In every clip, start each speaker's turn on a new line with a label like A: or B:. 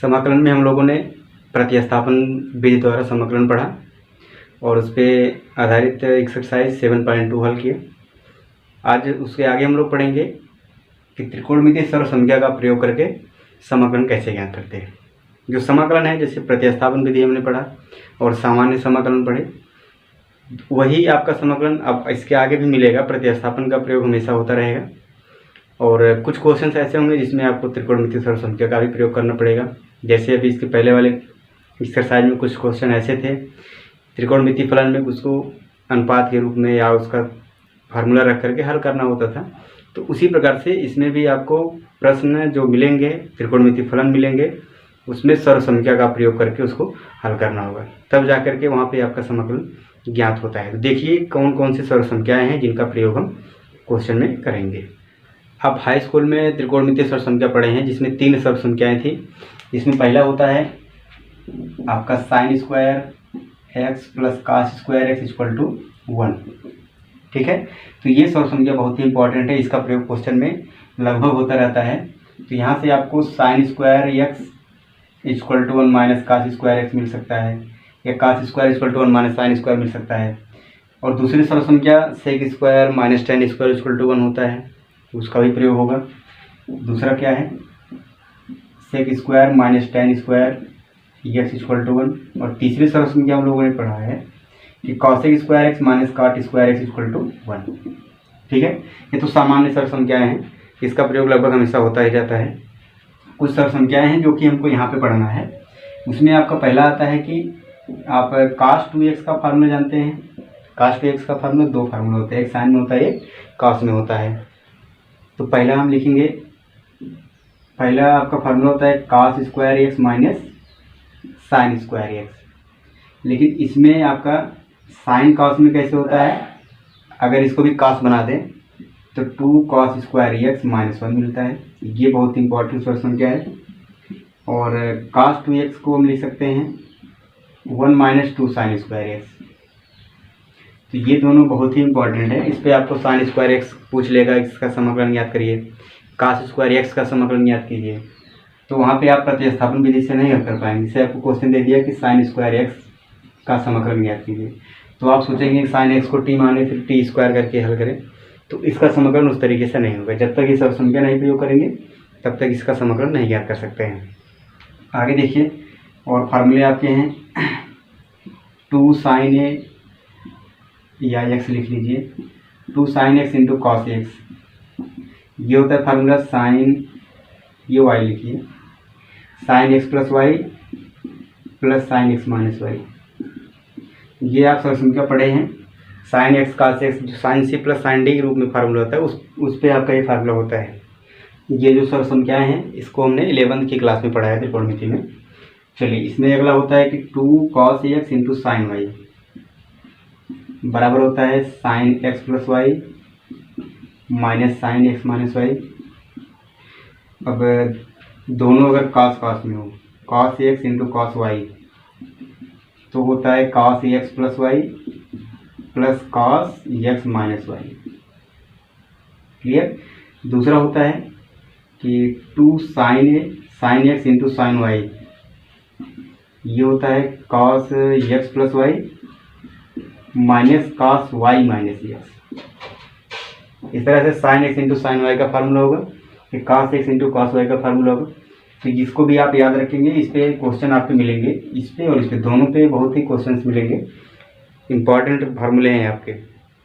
A: समाकलन में हम लोगों ने प्रतिस्थापन विधि द्वारा समाकलन पढ़ा और उस पर आधारित एक्सरसाइज 7.2 हल किए। आज उसके आगे हम लोग पढ़ेंगे कि त्रिकोणमितीय सर्वसंख्या का प्रयोग करके समाकलन कैसे ज्ञात करते हैं। जो समाकलन है, जैसे प्रतिस्थापन विधि हमने पढ़ा और सामान्य समाकलन पढ़े, वही आपका समाकलन अब इसके आगे भी मिलेगा। प्रतिस्थापन का प्रयोग हमेशा होता रहेगा और कुछ क्वेश्चंस ऐसे होंगे जिसमें आपको त्रिकोणमितीय सर्वसंख्या का भी प्रयोग करना पड़ेगा। जैसे अभी इसके पहले वाले एक्सरसाइज में कुछ क्वेश्चन ऐसे थे, त्रिकोणमितीय फलन में उसको अनुपात के रूप में या उसका फार्मूला रख करके हल करना होता था। तो उसी प्रकार से इसमें भी आपको प्रश्न जो मिलेंगे, त्रिकोणमितीय फलन मिलेंगे, उसमें सर्वसंख्या का प्रयोग करके उसको हल करना होगा, तब जा करके वहाँ पे आपका समाकलन ज्ञात होता है। तो देखिए कौन कौन सी सर्वसंख्याएं हैं जिनका प्रयोग हम क्वेश्चन में करेंगे। आप हाई स्कूल में त्रिकोणमितीय सर्वसंख्या पढ़े हैं जिसमें 3 सर्वसंख्याएं थी। इसमें पहला होता है आपका sine square x plus cos square x equal to 1। ठीक है, तो ये सर्वसंख्या बहुत ही इंपॉर्टेंट है, इसका प्रयोग क्वेश्चन में लगभग होता रहता है। तो यहाँ से आपको sine square x equal to 1 minus cos square x मिल सकता है, या cos square equal to 1 minus sine square मिल सकता है। और दूसरी सर्वसंख्या sec square minus tan square equal to 1 होता है, उसका भी प्रयोग होगा। दूसरा क्या है, sec square minus tan square x equal to 1। और तीसरी सर्वसंख्या हम लोगों ने पढ़ा है कि cosec square x minus cot square x equal to 1। ठीक है, ये तो सामान्य सर्वसंख्याएं हैं, इसका प्रयोग लगभग हमेशा होता ही जाता है। कुछ सर्वसंख्याएं हैं जो कि हमको यहाँ पे पढ़ना है। उसमें आपका पहला आता है कि आप कास 2x का फार्मूला जानते हैं। कास 2x का फार्मूला 2 फार्मूला होते हैं, एक साइन में होता है, एक कास में होता है। तो पहला हम लिखेंगे, पहला आपका फार्मूला होता है cos square x minus sine square x. लेकिन इसमें आपका साइन कास में कैसे होता है, अगर इसको भी कास बना दें तो 2 कॉस स्क्वायर एक्स माइनस 1 मिलता है। ये बहुत इंपॉर्टेंट सर्वसंख्या है। और कास 2x को हम लिख सकते हैं 1 माइनस 2 साइन स्क्वायर एक्स। तो ये दोनों बहुत ही इंपॉर्टेंट है। इस पर आपको साइन स्क्वायर एक्स पूछ लेगा, इसका समाकलन याद करिए, कास स्क्वायर एक्स का समाकलन याद कीजिए। तो वहाँ पे आप प्रतिस्थापन विधि से नहीं हल कर पाएंगे। जैसे आपको क्वेश्चन दे दिया कि साइन स्क्वायर एक्स का समाकलन याद कीजिए, तो आप सोचेंगे साइन एक्स को टी माने फिर टी स्क्वायर करके हल करें, तो इसका समाकलन उस तरीके से नहीं होगा। जब तक ये सर्वसंख्या नहीं प्रयोग करेंगे तब तक इसका समाकलन नहीं ज्ञात कर सकते हैं। आगे देखिए, और फार्मूले आपके हैं 2 साइन ए या एक्स लिख लीजिए, 2 sine x into cos x. ये होता है फार्मूला साइन, ये वाई लिखिए, sine x plus y plus sine x minus y. ये आप सर्वसंख्या पढ़े हैं। साइन एक्स कास एक्स जो sine C plus sine D के रूप में फार्मूला होता है, उस पर आपका ये फार्मूला होता है। ये जो सर्वसंख्याएं हैं इसको हमने 11th की क्लास में पढ़ा है त्रिकोणमिति में। चलिए, इसमें अगला होता है कि 2 cos x into sine y बराबर होता है sine x plus y minus sine x minus y. अब दोनों अगर कॉस कॉस में हो, cos x into cos y, तो होता है cos x plus y plus cos x minus y. Clear. दूसरा होता है कि 2 sine x into sine y, ये होता है cos x plus y minus cos y minus x. इस तरह से sine x into sine y का फार्मूला होगा, कि cos x into cos y का फार्मूला होगा। तो इसको भी आप याद रखेंगे। इस पे क्वेश्चन आपके मिलेंगे, इस पे और इस पे दोनों पे बहुत ही क्वेश्चंस मिलेंगे। इंपॉर्टेंट फार्मूले हैं आपके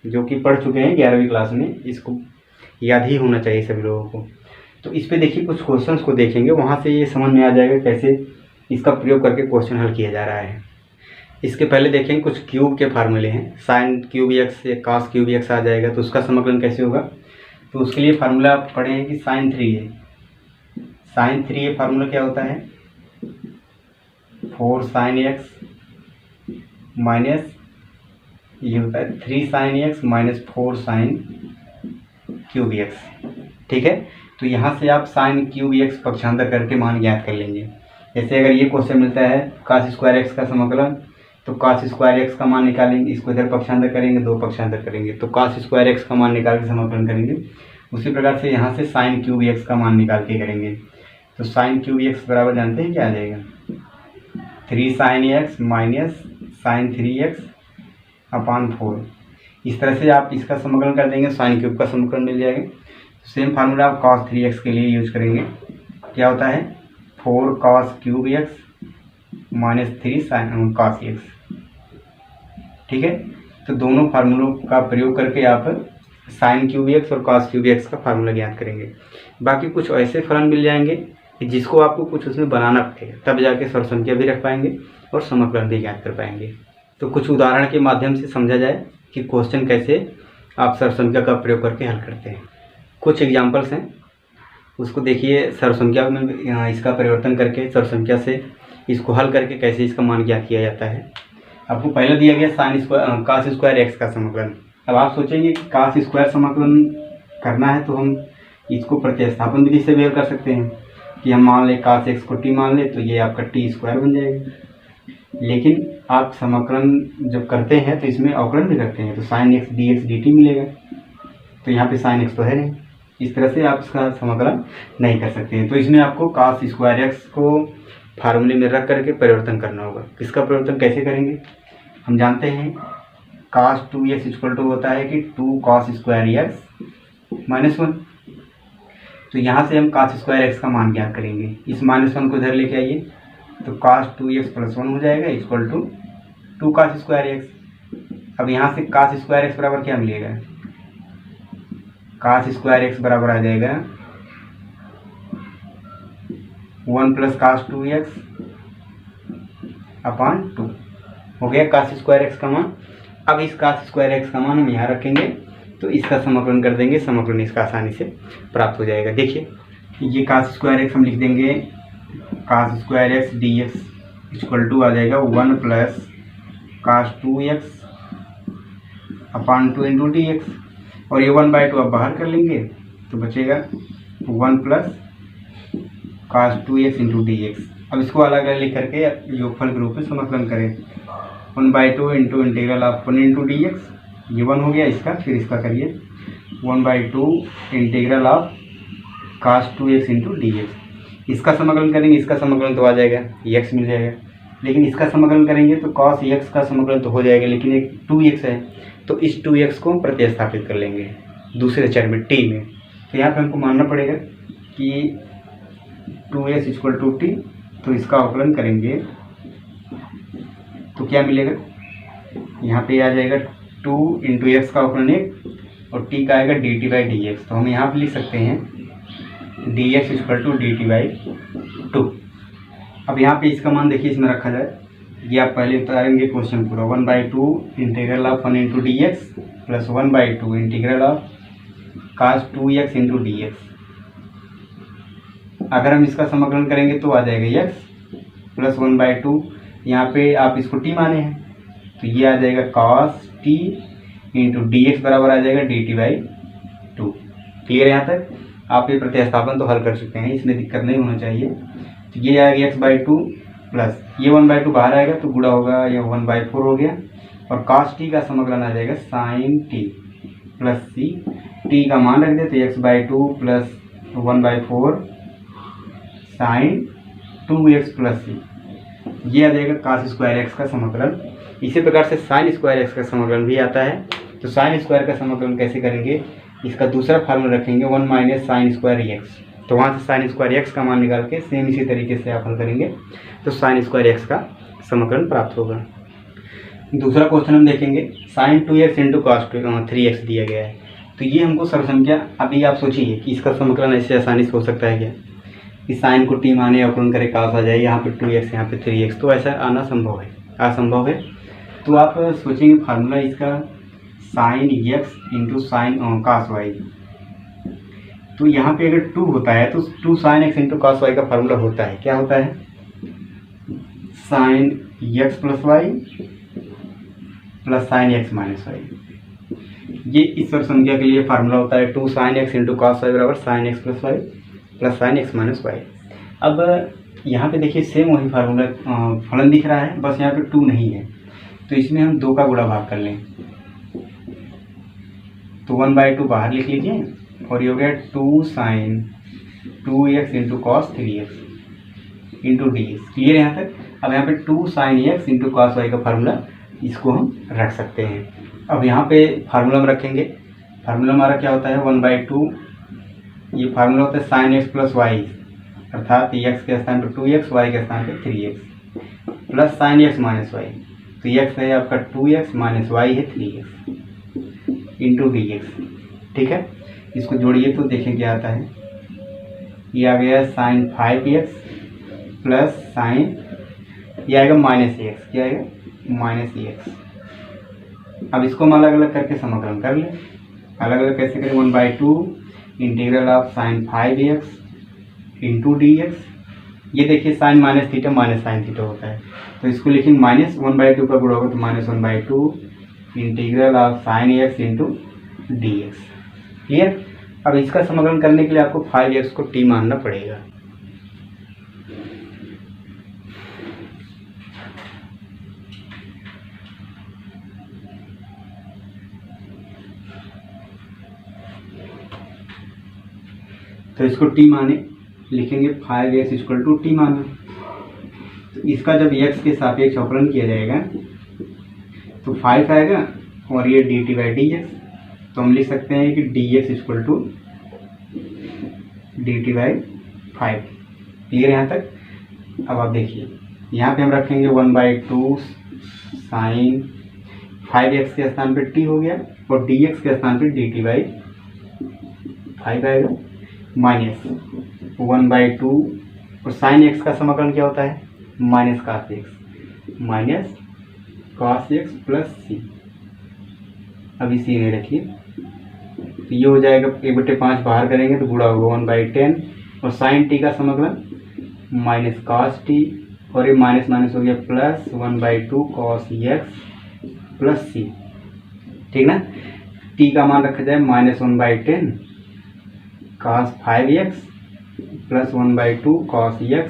A: जो कि पढ़ चुके हैं 11वीं क्लास में, इसको याद ही होना चाहिए सभी लोगों को। तो इस पे देखिए कुछ क्वेश्चंस को देखेंगे, वहाँ से ये समझ में आ जाएगा कैसे इसका प्रयोग करके क्वेश्चन हल किया जा रहा है। इसके पहले देखेंगे कुछ क्यूब के फार्मूले हैं। साइन क्यूब एक्स या कास क्यूब एक्स आ जाएगा, तो उसका समाकलन कैसे होगा। तो उसके लिए फार्मूला आप पढ़े हैं कि साइन 3 है। साइन 3 फार्मूला क्या होता है, 4 साइन एक्स माइनस, ये होता है 3 sine x minus 4 sine cube x. ठीक है, तो यहाँ से आप साइन क्यूब एक्स पक्षांतर करके मान ज्ञात कर लेंगे। जैसे अगर ये क्वेश्चन मिलता है कास स्क्वायर एक्स का समाकलन, तो कास स्क्वायर एक्स का मान निकालेंगे, इसको इधर पक्षांतर करेंगे, 2 पक्षांतर करेंगे, तो कास स्क्वायर एक्स का मान निकाल के समाकलन करेंगे। उसी प्रकार से यहाँ से साइन क्यूब एक्स का मान निकाल के करेंगे। तो साइन क्यूब एक्स बराबर जानते हैं क्या आ जाएगा, 3 sine x minus sine 3x upon 4। इस तरह से आप इसका समाकलन कर देंगे, साइन क्यूब का समाकलन मिल जाएगा। सेम फार्मूला आप cos 3x के लिए यूज करेंगे। क्या होता है, 4 cos cube x minus 3 sine cos x। ठीक है, तो दोनों फार्मूलों का प्रयोग करके आप साइन क्यूब एक्स और cos क्यूब एक्स का फार्मूला ज्ञात करेंगे। बाकी कुछ ऐसे फलन मिल जाएंगे कि जिसको आपको कुछ उसमें बनाना पड़ेगा, तब जाके सर्व संख्या भी रख पाएंगे और समाकलन भी ज्ञात कर पाएंगे। तो कुछ उदाहरण के माध्यम से समझा जाए कि क्वेश्चन कैसे आप सर्व संख्या का प्रयोग करके हल करते हैं। कुछ एग्जाम्पल्स हैं, उसको देखिए। सर्व संख्या में इसका परिवर्तन करके सर्व संख्या से इसको हल करके कैसे इसका मान ज्ञात किया जाता है। आपको पहले दिया गया sine square cos square x का समाकलन। अब आप सोचेंगे कि cos स्क्वायर समाकलन करना है तो हम इसको प्रतिस्थापन विधि से भी कर सकते हैं कि हम मान लें cos x को t मान लें तो ये आपका t स्क्वायर बन जाएगा। लेकिन आप समाकलन जब करते हैं तो इसमें अवकलन भी करते हैं, तो साइन x dx dt मिलेगा। तो यहाँ पे साइन x तो है नहीं, इस तरह से आप इसका समाकलन नहीं कर सकते हैं। तो इसमें आपको cos स्क्वायर x को फार्मूले में रख करके परिवर्तन करना होगा। इसका परिवर्तन कैसे करेंगे, हम जानते हैं cos 2x इक्वल टू होता है कि 2 cos स्क्वायर x माइनस 1। तो यहाँ से हम cos स्क्वायर x का मान ज्ञात करेंगे। इस माइनस 1 को इधर लेके आइए तो cos 2x प्लस 1 हो जाएगा equal to 2 cos square x। अब यहाँ से cos स्क्वायर x बराबर क्या मिलेगा, cos स्क्वायर x बराबर आ जाएगा 1 प्लस cos 2x अपान 2 हो गया cos स्क्वायर x का मान। अब इस cos स्क्वायर x का मान हम यहाँ रखेंगे तो इसका समाकलन कर देंगे, समाकलन इसका आसानी से प्राप्त हो जाएगा। देखिए ये cos स्क्वायर x हम लिख देंगे cos square x dx equal to आ जाएगा 1 plus cos 2x upon 2 into d x. और ये 1/2 आप बाहर कर लेंगे तो बचेगा 1 plus cos 2x into d x. अब इसको अलग अलग लिख करके योगफल के रूप में समाकलन करें, 1/2 into integral of 1 into d x, ये 1 हो गया इसका। फिर इसका करिए 1/2 integral of cos 2x into d x. इसका समाकलन करेंगे, इसका समाकलन तो आ जाएगा x मिल जाएगा। लेकिन इसका समाकलन करेंगे तो cos x का समाकलन तो हो जाएगा, लेकिन एक 2x है तो इस 2x को प्रतिस्थापित कर लेंगे दूसरे चर में t में। तो यहाँ पे हमको मानना पड़ेगा कि 2x इक्वल टू t, तो इसका अवकलन करेंगे तो क्या मिलेगा, यहाँ पे आ जाएगा 2 इंटू एक्स का अवकलन 1 और t का आएगा dt बाई डी एक्स। तो हम यहाँ पे लिख सकते हैं dx equal to dt by 2। अब यहाँ पे इसका मान देखिए इसमें रखा जाए, ये आप पहले उतारेंगे क्वेश्चन पूरा, 1/2 integral of 1 into d x plus 1/2 integral of cos 2x into d x. अगर हम इसका समाकलन करेंगे तो आ जाएगा x प्लस 1/2, यहाँ पे आप इसको t माने हैं तो ये आ जाएगा cos t into d x बराबर आ जाएगा dt बाई 2। क्लियर है यहाँ तक? आप ये प्रतिस्थापन तो हल कर चुके हैं, इसमें दिक्कत नहीं होना चाहिए। तो ये आएगा x/2 प्लस ये 1/2 बाहर आएगा तो गुणा होगा, ये 1/4 हो गया। और cos t का समाकलन आ जाएगा sin t plus c, t का मान रख दे तो x/2 plus 1/4 sin 2x plus c, ये आ जाएगा cos स्क्वायर x का समाकलन। इसी प्रकार से sin स्क्वायर x का समाकलन भी आता है। तो sin स्क्वायर का समाकलन कैसे करेंगे, इसका दूसरा फार्मूला रखेंगे 1 माइनस साइन स्क्वायर एक्स। तो वहाँ से साइन स्क्वायर एक्स का मान निकाल के सेम इसी तरीके से आप हल करेंगे तो साइन स्क्वायर एक्स का समाकलन प्राप्त होगा। दूसरा क्वेश्चन हम देखेंगे, sign 2x into cos 3x दिया गया है। तो ये हमको सर्व संख्या, अभी आप सोचिए कि इसका समाकलन ऐसे आसानी से हो सकता है क्या कि साइन को t माने अवकलन करे cos आ जाए, यहाँ पे 2x यहाँ पे 3x, तो ऐसा आना संभव है, असंभव है। तो आप सोचेंगे फार्मूला इसका sine x into sine cos y। तो यहाँ पे अगर 2 होता है तो 2 sine x into cos y का फार्मूला होता है, क्या होता है, sine x plus y plus sine x minus y. ये इस सर्व संख्या के लिए फार्मूला होता है 2 sine x into cos y बराबर sine x plus y plus sine x minus y. अब यहाँ पे देखिए सेम वही फार्मूला फलन दिख रहा है, बस यहाँ पे 2 नहीं है, तो इसमें हम 2 का गुणा भाग कर लें तो 1/2 बाहर लिख लीजिए और ये हो गया 2 sine 2x into cos 3x into d x. Clear यहाँ तक? अब यहाँ पे 2 sine x into cos y का फार्मूला इसको हम रख सकते हैं। अब यहाँ पे फार्मूला हम रखेंगे। फार्मूला हमारा क्या होता है 1/2, ये फार्मूला होता है साइन एक्स प्लस वाई, अर्थात एक्स के स्थान पर 2x, वाई के स्थान पर 3x plus sine x minus y. तो एक्स है आपका 2x माइनस वाई है 3x इंटू डी एक्स। ठीक है, इसको जोड़िए तो देखें क्या आता है। ये आ गया साइन 5x प्लस साइन, ये आएगा माइनस एक्स। क्या आएगा? Minus x. अब इसको हम अलग अलग करके समाकलन कर लें। अलग अलग कैसे करें? 1/2 integral of sine 5x into d x. ये देखिए sine minus theta minus sine theta होता है, तो इसको लिखेंगे माइनस 1/2 का गुणा होगा तो minus 1/2 integral of sign x into d x. Clear? अब इसका समाकलन करने के लिए आपको 5x को t मानना पड़ेगा। तो इसको t माने, लिखेंगे 5x इक्वल टू टी माना। तो इसका जब x के सापेक्ष अवकलन किया जाएगा तो 5 आएगा और ये dt/dx, तो हम लिख सकते हैं कि dx equal to dt/5। Clear यहाँ तक? अब आप देखिए यहाँ पे हम रखेंगे 1/2 साइन 5x के स्थान पे t हो गया और dx के स्थान पे dt/5 आएगा माइनस 1/2 और साइन x का समाकलन क्या होता है? माइनस cos x प्लस सी। अब इसी में रखिए तो ये हो जाएगा 1/5 बाहर करेंगे तो गुणा होगा 1/10 और साइन t का समाकलन माइनस cos t और ये माइनस माइनस हो गया प्लस 1/2 cos x प्लस सी। ठीक ना? t का मान रखा जाए minus 1/10 cos 5x plus 1/2 cos x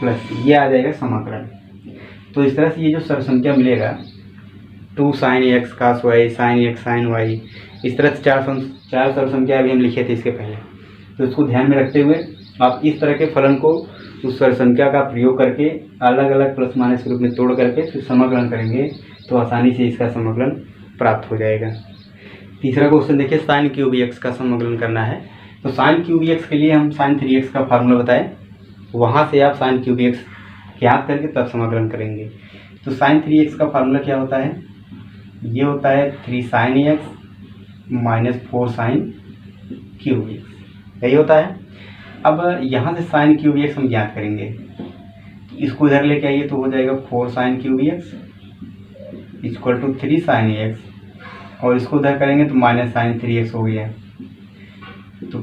A: plus ये आ जाएगा समाकलन। तो इस तरह से ये जो सरसंख्या मिलेगा 2 sine x cos y sine x sine y, इस तरह से चार सरसंख्या अभी हम लिखे थे इसके पहले। तो इसको ध्यान में रखते हुए आप इस तरह के फलन को उस सरसंख्या का प्रयोग करके अलग अलग प्लस माइनस के रूप में तोड़ करके फिर समाकलन करेंगे तो आसानी से इसका समाकलन प्राप्त हो जाएगा। तीसरा क्वेश्चन देखिए, साइन क्यूब एक्स का समाकलन करना है। तो साइन क्यूब एक्स के लिए हम साइन 3x का फार्मूला बताएं, वहाँ से आप साइन क्यूब एक्स याद करके तब समाकलन करेंगे। तो साइन 3x का फार्मूला क्या होता है? ये होता है 3 sine x minus 4 sine cube x, यही होता है। अब यहाँ से साइन क्यूब एक्स हम ज्ञात करेंगे, इसको इधर लेके आइए तो हो जाएगा 4 sine cube x equal to 3 sine x और इसको उधर करेंगे तो माइनस साइन 3x हो गया। तो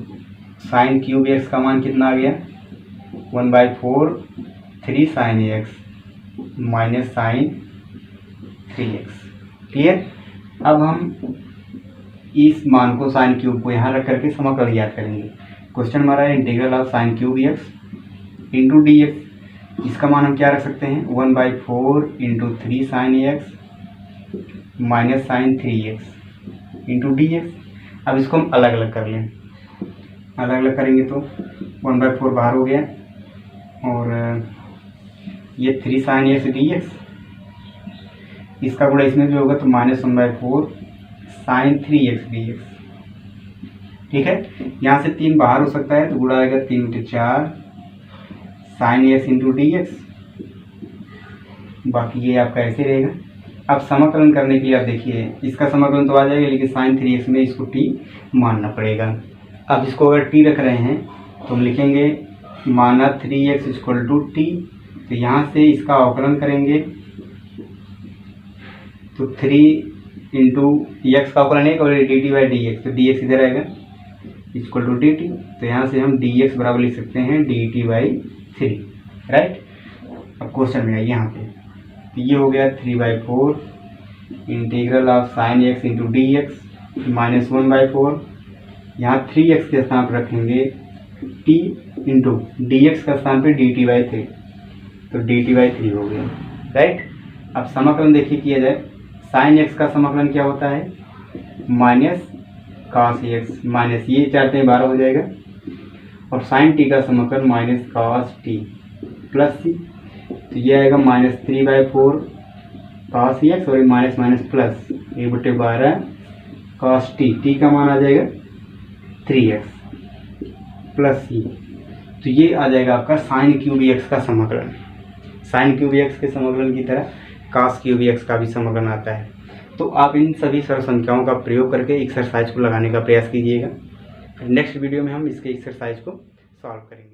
A: साइन क्यूब एक्स का मान कितना आ गया? 1/4 3 sine x minus sine 3x। Clear? अब हम इस मान को साइन क्यूब को यहाँ रख करके समाकलन याद करेंगे। क्वेश्चन हमारा है integral of sine cube x into d x. इसका मान हम क्या रख सकते हैं? 1/4 into 3 sine x minus sine 3x into d x. अब इसको हम अलग अलग कर लें, अलग अलग करेंगे तो 1/4 बाहर हो गया और ये 3 साइन एक्स डी एक्स, इसका गुणा इसमें भी होगा तो minus 1/4 sign 3x D x. ठीक है, यहाँ से 3 बाहर हो सकता है तो गुणा आएगा 3/4 sign x into d x, बाकी ये आपका ऐसे रहेगा। अब समाकलन करने के लिए आप देखिए इसका समाकलन तो आ जाएगा लेकिन साइन 3x में इसको t मानना पड़ेगा। अब इसको अगर t रख रहे हैं तो हम लिखेंगे माना 3x इक्वल टू टी। तो यहाँ से इसका अवकलन करेंगे तो 3 इंटू एक्स का अवकलन है और dt/dx, तो dx इधर आएगा इक्वल टू dt। तो यहाँ से हम dx बराबर लिख सकते हैं dt/3। राइट? अब क्वेश्चन में आइए यहाँ पे, तो ये हो गया 3/4 integral of sign x into d x minus 1/4। यहाँ 3x के स्थान पर रखेंगे t इंटू डी एक्स का स्थान पे dt/3, तो dt/3 हो गया। राइट? अब समाकलन देखिए किया जाए, साइन एक्स का समाकलन क्या होता है? माइनस cos x माइनस ये 4 से 12 हो जाएगा और साइन टी का समाकलन माइनस कॉस टी प्लस सी, तो ये आएगा -3/4 कॉस एक्स और minus minus plus 1/12 cos T, T का मान आ जाएगा 3x प्लस सी, तो ये आ जाएगा आपका साइन क्यूब एक्स का समाकलन। साइन क्यूब एक्स के समाकलन की तरह कॉस क्यूब एक्स का भी समाकलन आता है। तो आप इन सभी सरल संख्याओं का प्रयोग करके एक्सरसाइज को लगाने का प्रयास कीजिएगा। नेक्स्ट वीडियो में हम इसके एक्सरसाइज को सॉल्व करेंगे।